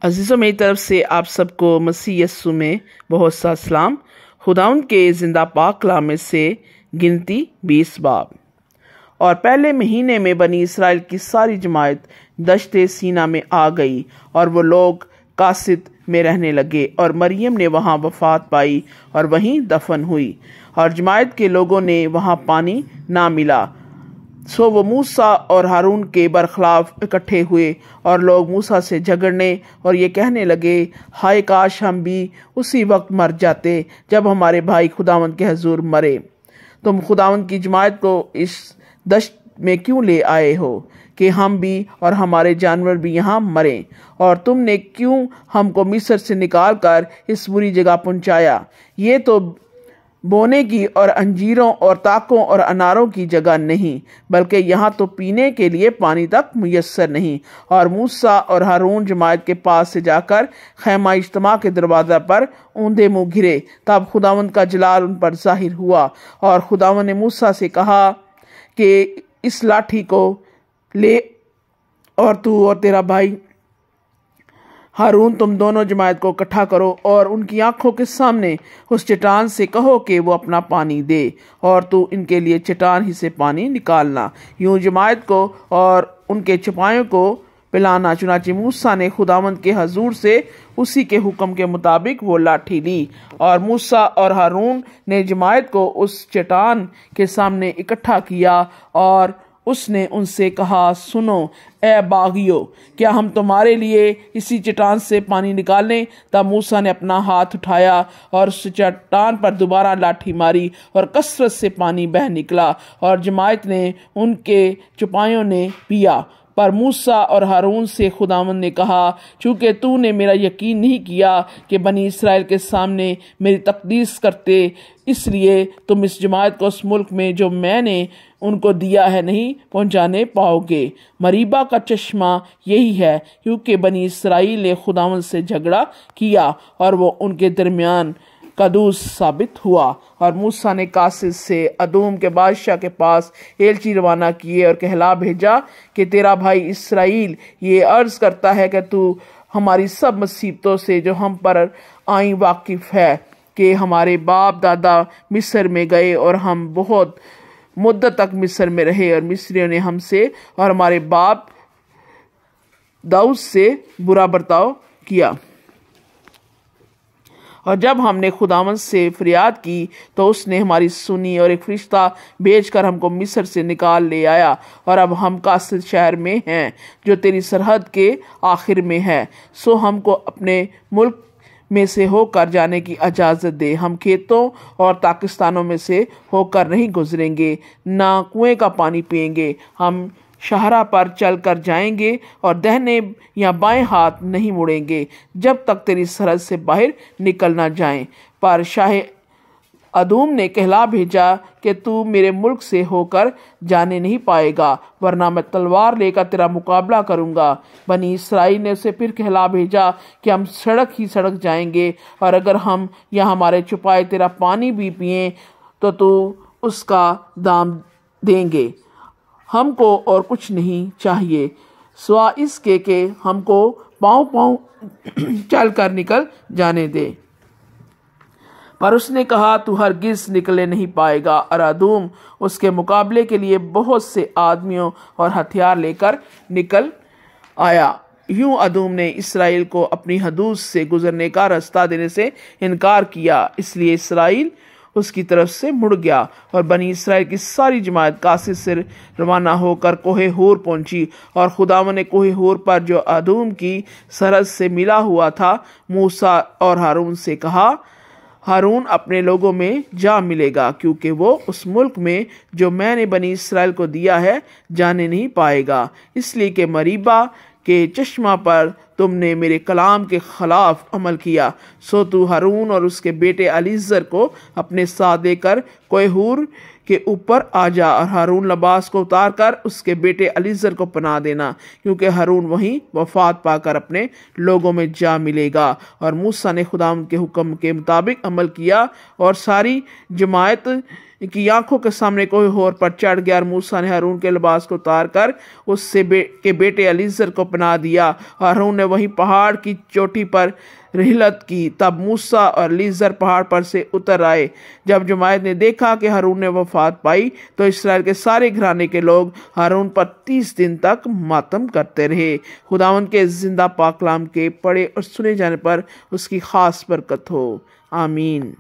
عزیزوں، میری طرف سے آپ سب کو مسیح یسوع میں بہت سا سلام۔ خداوند کے زندہ پاک کلام میں سے گنتی 20 باب۔ اور پہلے مہینے میں بنی اسرائیل کی ساری جماعت دشت سینا میں آ گئی، اور وہ لوگ قاصد میں رہنے لگے، اور مریم نے وہاں وفات پائی اور وہیں دفن ہوئی، اور جماعت کے لوگوں نے وہاں پانی نہ ملا، سو وہ موسیٰ اور ہارون کے برخلاف اکٹھے ہوئے، اور لوگ موسیٰ سے جھگڑنے اور یہ کہنے لگے، ہائے کاش ہم بھی اسی وقت مر جاتے جب ہمارے بھائی خداوند کے حضور مرے۔ تم خداوند کی جماعت کو اس دشت میں کیوں لے آئے ہو کہ ہم بھی اور ہمارے جانور بھی یہاں مریں؟ اور تم نے کیوں ہم کو مصر سے نکال کر اس بری جگہ پہنچایا؟ یہ تو بونے کی اور انجیروں اور تاکوں اور اناروں کی جگہ نہیں، بلکہ یہاں تو پینے کے لیے پانی تک میسر نہیں۔ اور موسیٰ اور ہارون جماعت کے پاس سے جا کر خیمہ اجتماع کے دروازہ پر اوندے منہ گرے، تب خداوند کا جلال ان پر ظاہر ہوا، اور خداوند نے موسیٰ سے کہا کہ اس لاٹھی کو لے، اور تو اور تیرا بھائی ہارون تم دونوں جماعت کو اکٹھا کرو، اور ان کی آنکھوں کے سامنے اس چٹان سے کہو کہ وہ اپنا پانی دے، اور تو ان کے لیے چٹان ہی سے پانی نکالنا، یوں جماعت کو اور ان کے چپایوں کو پلانا۔ چنانچہ موسیٰ نے خداوند کے حضور سے اسی کے حکم کے مطابق وہ لاٹھی لی، اور موسیٰ اور ہارون نے جماعت کو اس چٹان کے سامنے اکٹھا کیا، اور اس نے ان سے کہا، سنو اے باغیو، کیا ہم تمہارے لیے اسی چٹان سے پانی نکالیں؟ تب موسیٰ نے اپنا ہاتھ اٹھایا اور اس چٹان پر دوبارہ لاٹھی ماری، اور کثرت سے پانی بہہ نکلا، اور جماعت نے ان کے چپایوں نے پیا۔ پر موسیٰ اور ہارون سے خداوند نے کہا، چونکہ تو نے میرا یقین نہیں کیا کہ بنی اسرائیل کے سامنے میری تقدیس کرتے، اس لیے تم اس جماعت کو اس ملک میں جو میں نے ان کو دیا ہے نہیں پہنچانے پاؤ گے۔ مریبا کا چشمہ یہی ہے، کیونکہ بنی اسرائیل نے خداوند سے جھگڑا کیا، اور وہ ان کے درمیان قدوس ثابت ہوا۔ اور موسیٰ نے قاصد سے ادوم کے بادشاہ کے پاس ایلچی روانہ کیے اور کہلا بھیجا کہ تیرا بھائی اسرائیل یہ عرض کرتا ہے کہ تو ہماری سب مصیبتوں سے جو ہم پر آئیں واقف ہے، کہ ہمارے باپ دادا مصر میں گئے، اور ہم بہت مدت تک مصر میں رہے، اور مصریوں نے ہم سے اور ہمارے باپ داؤد سے برا برتاؤ کیا۔ اور جب ہم نے خداوند سے فریاد کی تو اس نے ہماری سنی، اور ایک فرشتہ بھیج کر ہم کو مصر سے نکال لے آیا، اور اب ہم قاصد شہر میں ہیں جو تیری سرحد کے آخر میں ہے، سو ہم کو اپنے ملک میں سے ہو کر جانے کی اجازت دے۔ ہم کھیتوں اور پاکستانوں میں سے ہو کر نہیں گزریں گے، نہ کنویں کا پانی پئیں گے، ہم شاہراہ پر چل کر جائیں گے، اور دہنے یا بائیں ہاتھ نہیں مڑیں گے جب تک تیری سرحد سے باہر نکل نہ جائیں۔ پر شاہ ادوم نے کہلا بھیجا کہ تو میرے ملک سے ہو کر جانے نہیں پائے گا، ورنہ میں تلوار لے کر تیرا مقابلہ کروں گا۔ بنی اسرائیل نے اسے پھر کہلا بھیجا کہ ہم سڑک ہی سڑک جائیں گے، اور اگر ہم یا ہمارے چپائے تیرا پانی بھی پئیں تو اس کا دام دیں گے۔ ہم کو اور کچھ نہیں چاہیے سوا اس کے کہ ہم کو پاؤں پاؤں چل کر نکل جانے دے۔ پر اس نے کہا، تو ہرگز نکلے نہیں پائے گا، اور ادوم اس کے مقابلے کے لیے بہت سے آدمیوں اور ہتھیار لے کر نکل آیا۔ یوں ادوم نے اسرائیل کو اپنی حدود سے گزرنے کا راستہ دینے سے انکار کیا، اس لیے اسرائیل اس کی طرف سے مڑ گیا، اور بنی اسرائیل کی ساری جماعت قاصد سے روانہ ہو کر کوہ ہور پہنچی۔ اور خداوند نے کوہ ہور پر جو ادوم کی سرحد سے ملا ہوا تھا موسیٰ اور ہارون سے کہا، ہارون اپنے لوگوں میں جا ملے گا، کیونکہ وہ اس ملک میں جو میں نے بنی اسرائیل کو دیا ہے جانے نہیں پائے گا، اس لیے کہ مریبا کے چشمہ پر تم نے میرے کلام کے خلاف عمل کیا۔ سو تو ہارون اور اس کے بیٹے الیعزر کو اپنے ساتھ دے کر کوہ ہور کے اوپر آ جا، اور ہارون لباس کو اتار کر اس کے بیٹے الیعزر کو پناہ دینا، کیونکہ ہارون وہیں وفات پا کر اپنے لوگوں میں جا ملے گا۔ اور موسیٰ نے خداوند کے حکم کے مطابق عمل کیا، اور ساری جماعت ان کی آنکھوں کے سامنے کوہ ہور پر چڑھ گیا، اور موسیٰ نے ہارون کے لباس کو اتار کر اس سے کے بیٹے الیعزر کو پناہ دیا، اور ہارون نے وہیں پہاڑ کی چوٹی پر رحلت کی۔ تب موسیٰ اور الیعزر پہاڑ پر سے اتر آئے۔ جب جماعت نے دیکھا کہ ہارون نے وفات پائی تو اسرائیل کے سارے گھرانے کے لوگ ہارون پر 30 دن تک ماتم کرتے رہے۔ خداوند کے زندہ پاک کلام کے پڑھے اور سنے جانے پر اس کی خاص برکت ہو، آمین۔